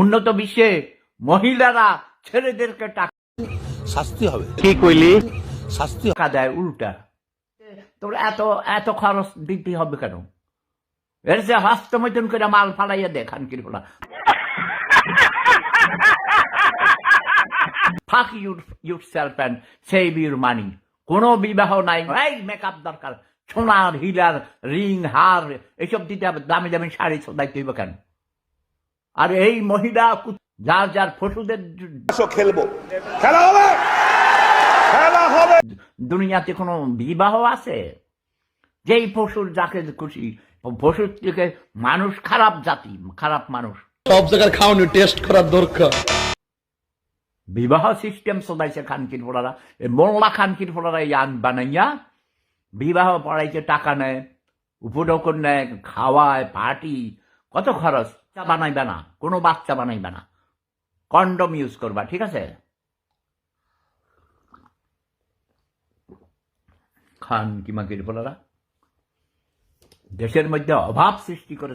উন্নত বিশ্বে মহিলারা ছেলেদেরকে শাস্তি হবে, কি কইলি শাস্তি হবে। টাকা দেয় উল্টা। তোর এত এত খরচ দিতে হবে কেন? এর যে হস্তমৈথুন করে মাল ফালাইয়া দে খানকির ফোলা। ফাক yourself and save your money. কোনো বিবাহ নাই, এই মেকআপ দরকার, সোনার হিলার রিং হার এসব দিতে হবে, দামি দামি শাড়ি দায়িত্ব হইব কেন? আর এই মহিলা যার যার পশুদের খেলবো, খেলা হবে, খেলা হবে। দুনিয়াতে কোনো বিবাহ আছে? যেই পশুর যাকে খুশি পশুর থেকে মানুষ খারাপ জাতি, খারাপ মানুষ। সব জায়গার খাওয়ানো টেস্ট করার দরকার। বিবাহ সিস্টেম চলাইছে খানকির ফোলারা, মোল্লা খানকির ফোলারা ইয়ান বানাইয়া বিবাহ পড়াইতে টাকা নেয়, উপঢৌকন নেয়, খাওয়ায়, পার্টি, কত খরচ। বানাইবে না, কোনো বাচ্চা বানাইবে না, কন্ডম ইউজ করবা, ঠিক আছে? খান কি মাকির ফোলারা দেশের মধ্যে অভাব সৃষ্টি করেছে।